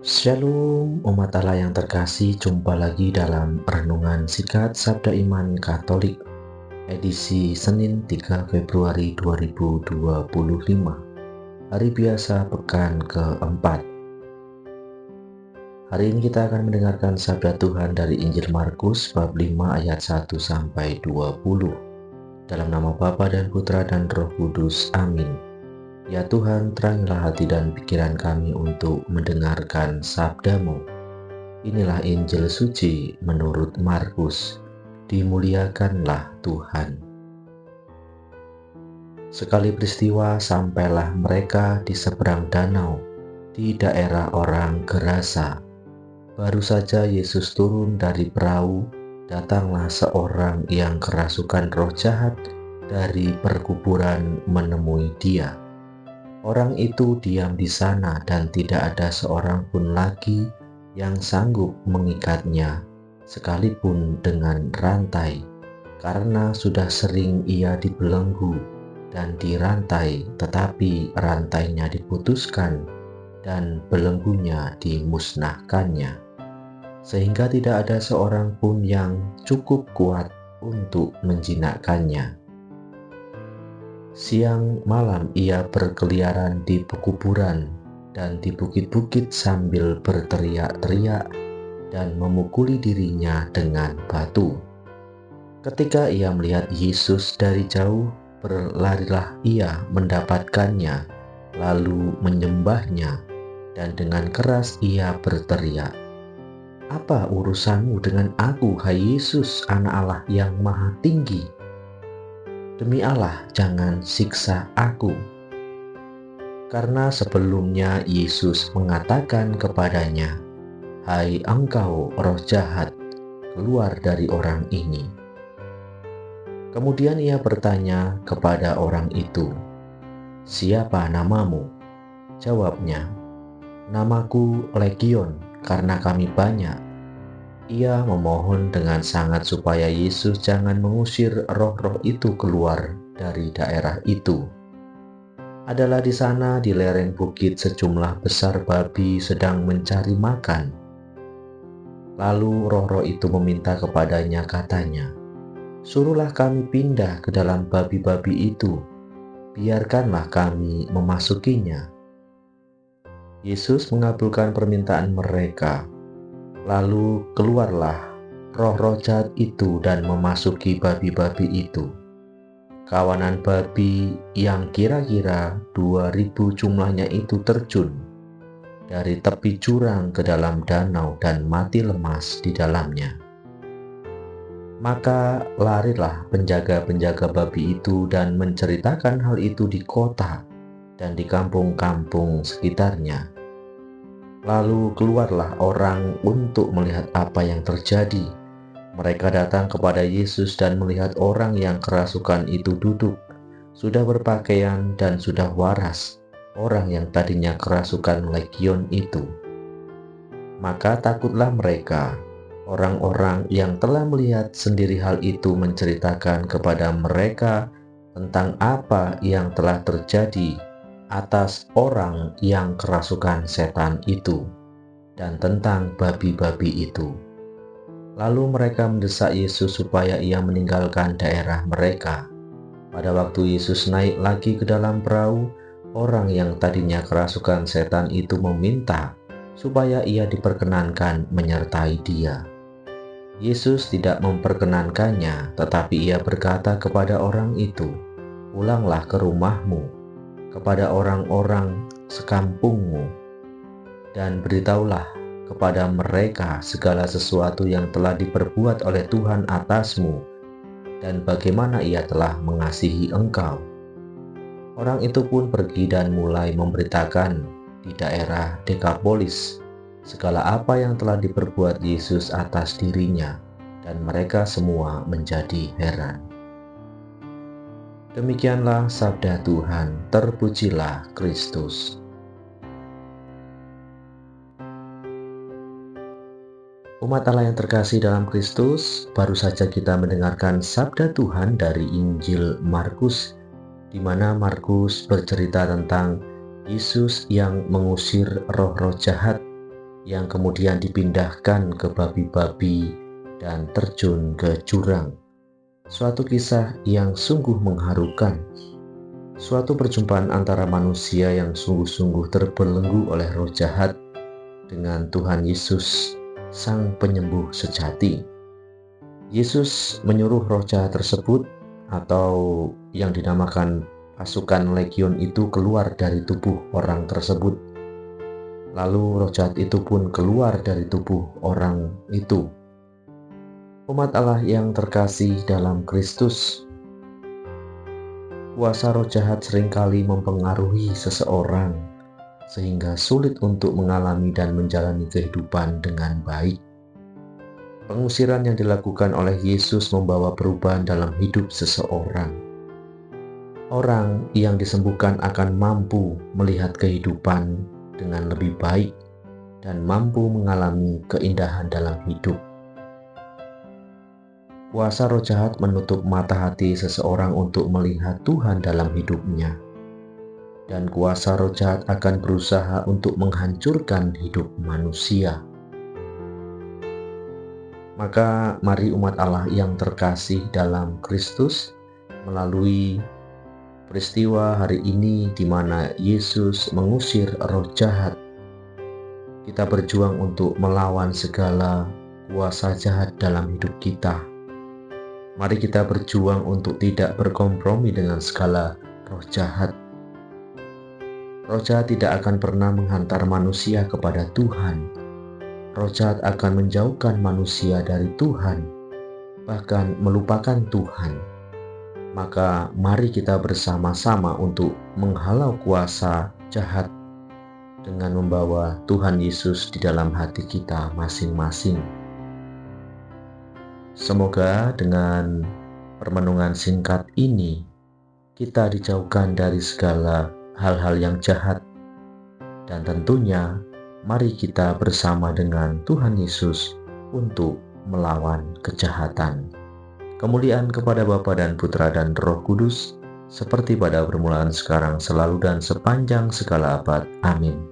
Shalom umat Allah yang terkasih, jumpa lagi dalam Renungan Singkat Sabda Iman Katolik edisi Senin 3 Februari 2025, hari biasa pekan keempat. Hari ini kita akan mendengarkan sabda Tuhan dari Injil Markus bab 5 ayat 1-20. Dalam nama Bapa dan Putra dan Roh Kudus, amin. Ya Tuhan, terangilah hati dan pikiran kami untuk mendengarkan sabda-Mu. Inilah Injil suci menurut Markus. Dimuliakanlah Tuhan. Sekali peristiwa sampailah mereka di seberang danau, di daerah orang Gerasa. Baru saja Yesus turun dari perahu, datanglah seorang yang kerasukan roh jahat dari perkuburan menemui Dia. Orang itu diam di sana dan tidak ada seorang pun lagi yang sanggup mengikatnya, sekalipun dengan rantai, karena sudah sering ia dibelenggu dan dirantai, tetapi rantainya diputuskan dan belenggunya dimusnahkannya, sehingga tidak ada seorang pun yang cukup kuat untuk menjinakkannya. Siang malam ia berkeliaran di pekuburan dan di bukit-bukit sambil berteriak-teriak dan memukuli dirinya dengan batu. Ketika ia melihat Yesus dari jauh, berlarilah ia mendapatkannya, lalu menyembahnya, dan dengan keras ia berteriak, "Apa urusanmu dengan aku, hai Yesus, Anak Allah yang Maha Tinggi? Demi Allah, jangan siksa aku." Karena sebelumnya Yesus mengatakan kepadanya, "Hai engkau roh jahat, keluar dari orang ini." Kemudian ia bertanya kepada orang itu, "Siapa namamu?" Jawabnya, "Namaku Legion, karena kami banyak." Ia memohon dengan sangat supaya Yesus jangan mengusir roh-roh itu keluar dari daerah itu. Adalah di sana di lereng bukit sejumlah besar babi sedang mencari makan. Lalu roh-roh itu meminta kepadanya, katanya, "Suruhlah kami pindah ke dalam babi-babi itu, biarkanlah kami memasukinya." Yesus mengabulkan permintaan mereka. Lalu keluarlah roh-roh jahat itu dan memasuki babi-babi itu. Kawanan babi yang kira-kira 2.000 jumlahnya itu terjun dari tepi jurang ke dalam danau dan mati lemas di dalamnya. Maka larilah penjaga-penjaga babi itu dan menceritakan hal itu di kota dan di kampung-kampung sekitarnya. Lalu keluarlah orang untuk melihat apa yang terjadi. Mereka datang kepada Yesus dan melihat orang yang kerasukan itu duduk, sudah berpakaian dan sudah waras, orang yang tadinya kerasukan legion itu. Maka takutlah mereka. Orang-orang yang telah melihat sendiri hal itu menceritakan kepada mereka tentang apa yang telah terjadi atas orang yang kerasukan setan itu dan tentang babi-babi itu. Lalu mereka mendesak Yesus supaya ia meninggalkan daerah mereka. Pada waktu Yesus naik lagi ke dalam perahu, orang yang tadinya kerasukan setan itu meminta supaya ia diperkenankan menyertai dia. Yesus tidak memperkenankannya, tetapi ia berkata kepada orang itu, "Pulanglah ke rumahmu, kepada orang-orang sekampungmu, dan beritahulah kepada mereka segala sesuatu yang telah diperbuat oleh Tuhan atasmu, dan bagaimana ia telah mengasihi engkau." Orang itu pun pergi dan mulai memberitakan di daerah Dekapolis segala apa yang telah diperbuat Yesus atas dirinya, dan mereka semua menjadi heran. Demikianlah sabda Tuhan, terpujilah Kristus. Umat Allah yang terkasih dalam Kristus, baru saja kita mendengarkan sabda Tuhan dari Injil Markus, di mana Markus bercerita tentang Yesus yang mengusir roh-roh jahat yang kemudian dipindahkan ke babi-babi dan terjun ke jurang. Suatu kisah yang sungguh mengharukan. Suatu perjumpaan antara manusia yang sungguh-sungguh terbelenggu oleh roh jahat dengan Tuhan Yesus, Sang Penyembuh sejati. Yesus menyuruh roh jahat tersebut, atau yang dinamakan pasukan legion itu, keluar dari tubuh orang tersebut. Lalu roh jahat itu pun keluar dari tubuh orang itu. Umat Allah yang terkasih dalam Kristus, kuasa roh jahat seringkali mempengaruhi seseorang sehingga sulit untuk mengalami dan menjalani kehidupan dengan baik. Pengusiran yang dilakukan oleh Yesus membawa perubahan dalam hidup seseorang. Orang yang disembuhkan akan mampu melihat kehidupan dengan lebih baik dan mampu mengalami keindahan dalam hidup. Kuasa roh jahat menutup mata hati seseorang untuk melihat Tuhan dalam hidupnya. Dan kuasa roh jahat akan berusaha untuk menghancurkan hidup manusia. Maka mari umat Allah yang terkasih dalam Kristus, melalui peristiwa hari ini di mana Yesus mengusir roh jahat, kita berjuang untuk melawan segala kuasa jahat dalam hidup kita. Mari kita berjuang untuk tidak berkompromi dengan segala roh jahat. Roh jahat tidak akan pernah menghantar manusia kepada Tuhan. Roh jahat akan menjauhkan manusia dari Tuhan, bahkan melupakan Tuhan. Maka mari kita bersama-sama untuk menghalau kuasa jahat dengan membawa Tuhan Yesus di dalam hati kita masing-masing. Semoga dengan permenungan singkat ini kita dijauhkan dari segala hal-hal yang jahat, dan tentunya mari kita bersama dengan Tuhan Yesus untuk melawan kejahatan. Kemuliaan kepada Bapa dan Putra dan Roh Kudus, seperti pada permulaan, sekarang, selalu, dan sepanjang segala abad. Amin.